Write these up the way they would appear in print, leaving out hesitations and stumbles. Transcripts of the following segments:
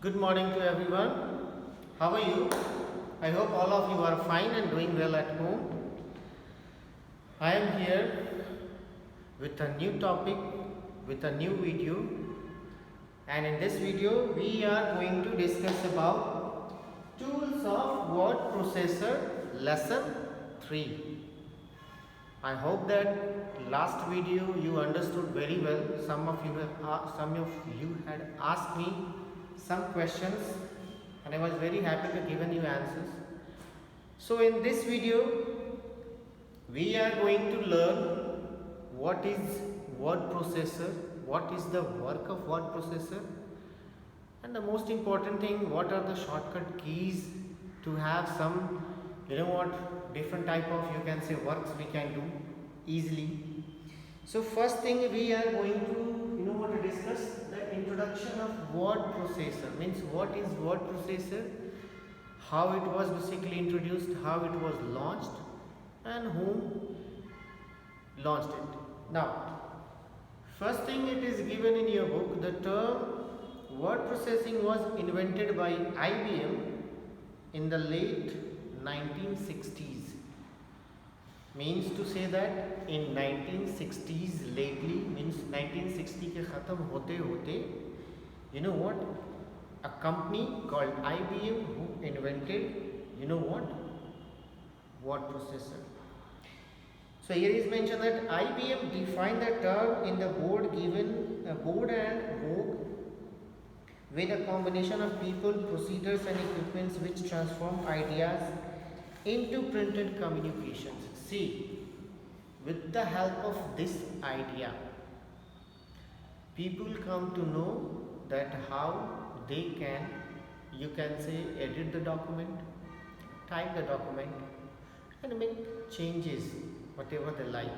Good morning to everyone. How are you? I hope all of you are fine and doing well at home. I am here with a new topic, with a new video, and in this video we are going to discuss about tools of word processor lesson 3. I hope that last video you understood very well. Some of you had asked me some questions and I was very happy to give you answers. So in this video we are going to learn what is word processor, what is the work of word processor, and the most important thing, what are the shortcut keys to have some different type of works we can do easily. So first thing we are going to discuss the introduction of word processor. Means what is word processor, how it was basically introduced, how it was launched, and whom launched it. Now first thing, it is given in your book, the term word processing was invented by IBM in the late 1960s. Means to say that in 1960s, lately means 1960 के ख़त्म होते होते, a company called IBM who invented word processor. So here is mentioned that IBM defined the term in the board and book with a combination of people, procedures and equipments which transform ideas into printed communications. See, with the help of this idea, people come to know that how they can, edit the document, type the document and make changes whatever they like.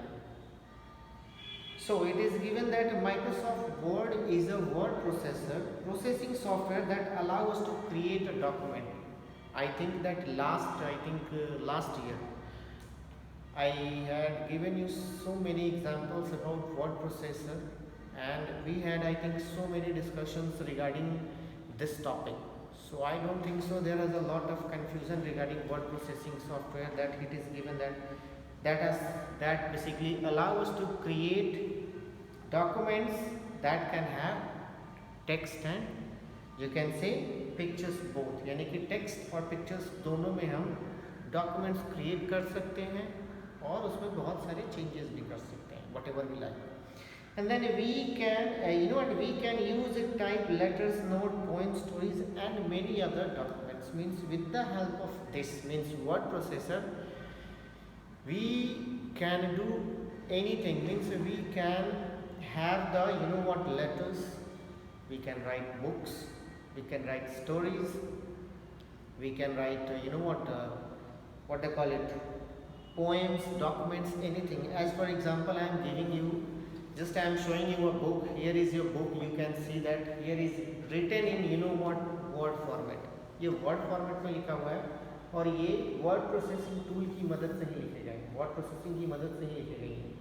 So it is given that Microsoft Word is a word processing software that allows us to create a document. I think last year I had given you so many examples about word processor, and we had so many discussions regarding this topic. So I don't think so there is a lot of confusion regarding word processing software, that it is given that basically allow us to create documents that can have text and pictures both. यानी कि text और pictures दोनों में हम documents create कर सकते हैं और उसमें बहुत सारे changes भी कर सकते हैं, whatever we like. And then we can we can use it, type letters, note, poems, stories and many other documents. Means with the help of this word processor, we can do anything. Means we can have the letters, we can write books, we can write stories, we can write what they call it, poems, documents, anything. As for example, I am giving you, I am showing you a book. Here is your book. You can see that here is written in word format. ये word format में लिखा हुआ है और ये word processing tool की मदद से ही लिखे गए, word processing की मदद से ही लिखे गए हैं.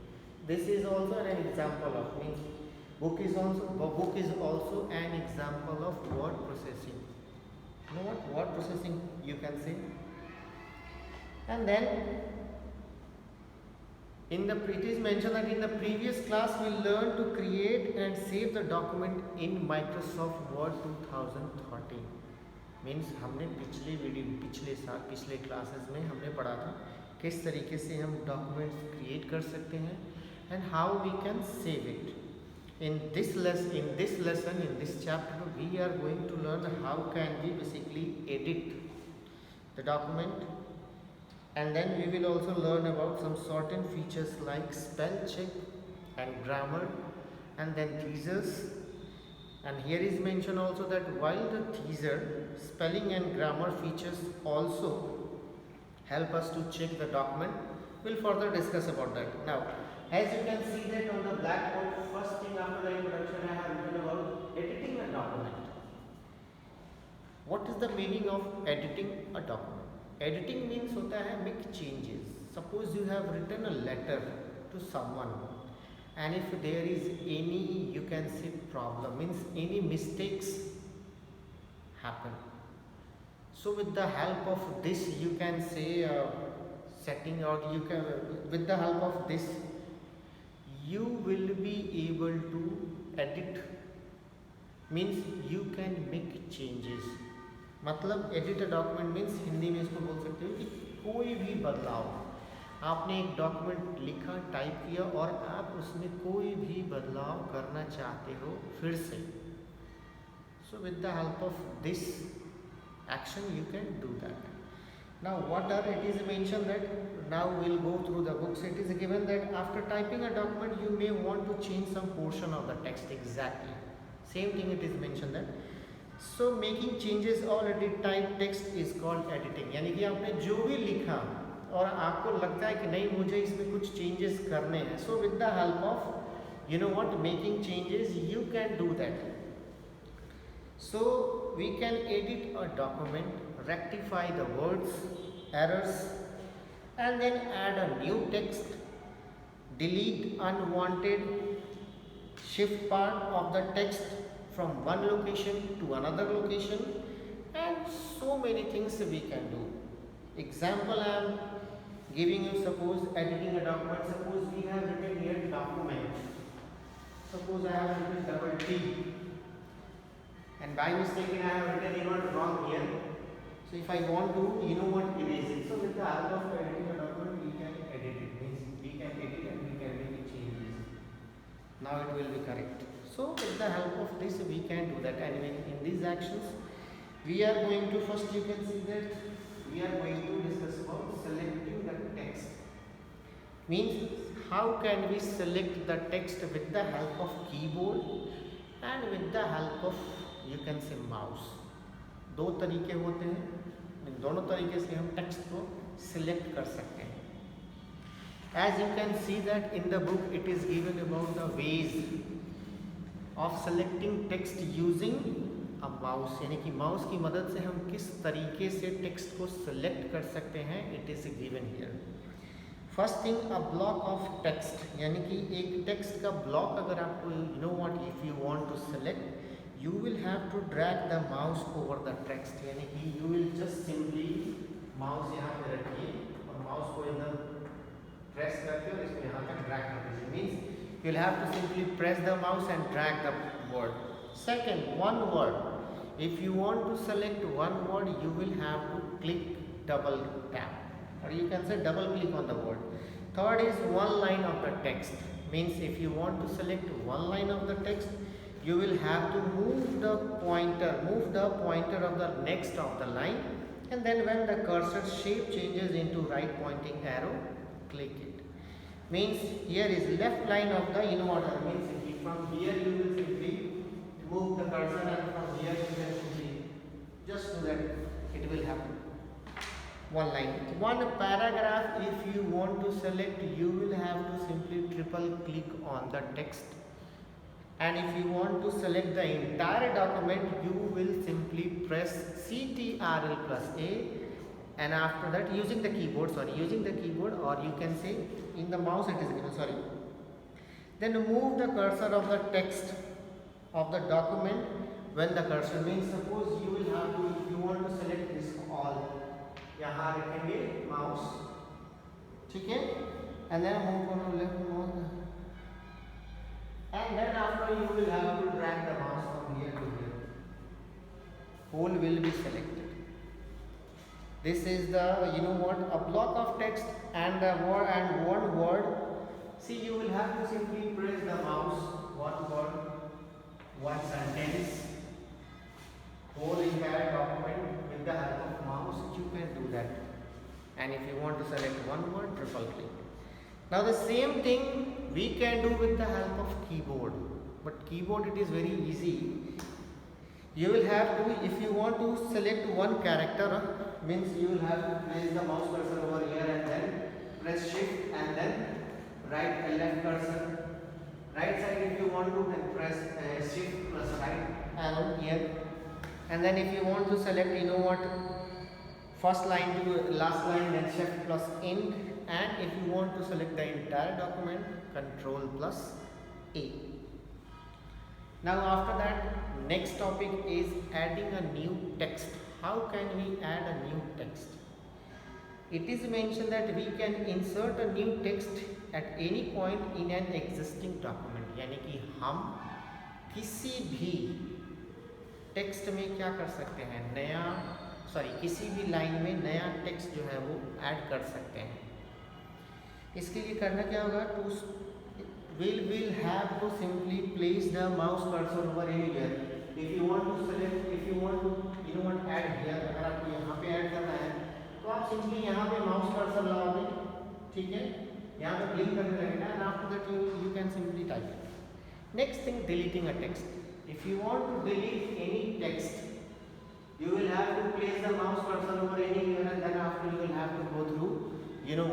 This is also an example of, means book is also an example of word processing. Word processing you can say. And then it is mentioned that in the previous class we learned to create and save the document in Microsoft Word 2013. Means हमने पिछले classes में हमने पढ़ा था किस तरीके से हम डॉक्यूमेंट्स क्रिएट कर सकते हैं and how we can save it. In this lesson, in this chapter, we are going to learn how can we basically edit the document, and then we will also learn about some certain features like spell check and grammar, and then thesaurs. And here is mentioned also that while the thesaur, spelling and grammar features also help us to check the document, we'll further discuss about that. Now, as you can see that on the blackboard, first thing after the introduction I have written about editing a document. What is the meaning of editing a document? Editing means होता है make changes. Suppose you have written a letter to someone, and if there is any problem, means any mistakes happen. So with the help of this you can say setting, or you can, with the help of this you will be able to edit, means you can make changes. मतलब edit a document means Hindi में इसको बोल सकते हो कि कोई भी बदलाव, आपने एक डॉक्यूमेंट लिखा, टाइप किया और आप उसमें कोई भी बदलाव करना चाहते हो फिर से, so with the help of this action you can do that. Now what are, it is mentioned that, now we'll go through the books. It is given that after typing a document you may want to change some portion of the text. Exactly same thing it is mentioned that. So making changes already typed text is called editing. यानी कि आपने जो भी लिखा और आपको लगता है कि नहीं मुझे इसमें कुछ changes करने हैं, so with the help of making changes you can do that. So we can edit a document, rectify the words, errors, and then add a new text, delete unwanted, shift part of the text from one location to another location, and so many things we can do. Example I am giving you, suppose editing a document, suppose we have written here document, suppose I have written double T, and by mistake I have written wrong here. So if I want to erase it, so with the help of editing a document we can edit it, means we can edit and we can make changes. Now it will be correct. So with the help of this we can do that. And in these actions we are going to, first you can see that we are going to discuss about selecting the text. Means how can we select the text with the help of keyboard and with the help of you can say mouse. दो तरीके होते हैं, इन दोनों तरीके से हम text को select कर सकते हैं. As you can see that in the book it is given about the ways of selecting text using a mouse, यानी कि माउस की मदद से हम किस तरीके से टेक्स्ट को सिलेक्ट कर सकते हैं, it is given here. First thing, a block of text, यानी कि एक टेक्स्ट का ब्लॉक अगर आपको if you want to select, you will have to drag the mouse over the text, यानी कि you will just simply mouse यहाँ पे रखिए और माउस को इधर प्रेस करके और इसको यहाँ तक ड्रैग कर दीजिए. Means you will have to simply press the mouse and drag the word. Second, one word. If you want to select one word, you will have to click double tap, or you can say double click on the word. Third is one line of the text. Means if you want to select one line of the text, you will have to move the pointer of the next of the line, and then when the cursor shape changes into right pointing arrow, click it. Means here is left line of the inverter. Means if from here you will simply move the cursor, and from here you can simply just do that, it will happen. One line, one paragraph. If you want to select, you will have to simply triple click on the text. And if you want to select the entire document, you will simply press Ctrl plus A, and after that using the keyboard, or you can say in the mouse it is given, then move the cursor of the text of the document when the cursor, means suppose you will have to, if you want to select this all, यहाँ रखेंगे mouse, ठीक है, and then move from left move, and then after you will have to drag the mouse from here to here. Whole will be selected. This is the a block of text and a word and one word. See, you will have to simply press the mouse, one word, one sentence, whole entire document with the help of mouse. You can do that. And if you want to select one word, triple click. Now the same thing we can do with the help of keyboard, but keyboard it is very easy. You will have to, if you want to select one character, means you will have to place the mouse cursor over here and then press shift and then right and left cursor. Right side if you want to, then press shift plus right arrow here, and then if you want to select first line to last line, then shift plus end. And if you want to select the entire document, Control plus A. Now after that, next topic is adding a new text. How can we add a new text? It is mentioned that we can insert a new text at any point in an existing document. यानी कि हम किसी भी text में क्या कर सकते हैं, किसी भी लाइन में नया टेक्स्ट जो है वो ऐड कर सकते हैं. इसके लिए करना क्या होगा, will have to simply place the mouse cursor over anywhere. If you want to select, if you want to add here, अगर आपको यहाँ पे ऐड करना है तो आप सिंपली यहाँ पे माउस कर्सर लगाओगे, ठीक है, यहाँ पे ब्लिंक करने लगेगा, and after that you can simply type it. Next thing, deleting a text. If you want to delete any text, you will have to place the mouse cursor over anywhere, and then after you will have to go through,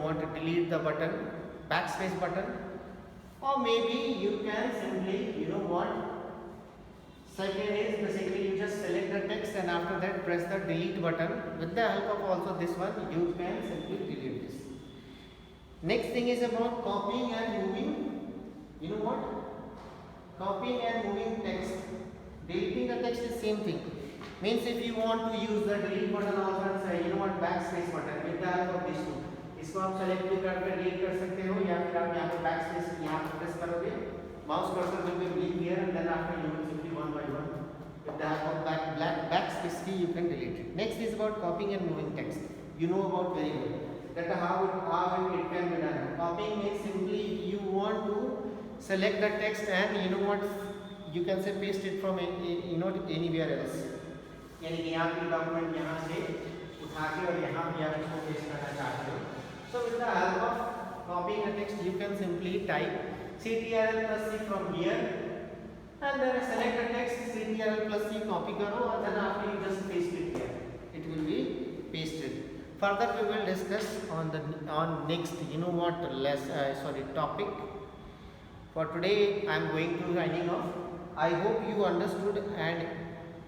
want to delete the button, backspace button, or maybe you can simply, basically you just select the text and after that press the delete button. With the help of also this one, you can simply delete this. Next thing is about copying and moving. Copying and moving text. Deleting the text is same thing. Means if you want to use the delete button also and say, backspace button, with the help of these two, इसको आप select भी करके delete कर सकते हो, या फिर आप यहाँ पे बैकस्पेस यहाँ पे प्रेस करोगे, mouse cursor will be blink here, and then after you will simply one by one with the help of backspace key you can delete it. Next is about copying and moving text. You know about very well that how it can be done. Copying means simply you want to select the text and you can say paste it from anywhere else. यानी कि यहाँ पे document यहाँ से उठा के और यहाँ भी आप इसको पेस्ट करना चाहते हो. So with the help of copying a text, you can simply type CTRL plus C from here, and then select the text, CTRL plus C, copy karo, and then after you just paste it here. It will be pasted. Further we will discuss on next topic. For today I am going to signing off. I hope you understood, and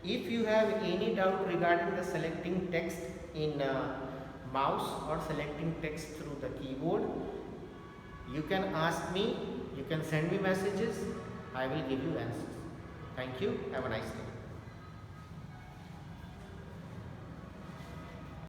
if you have any doubt regarding the selecting text in mouse or selecting text through the keyboard, you can ask me, you can send me messages, I will give you answers. Thank you, have a nice day.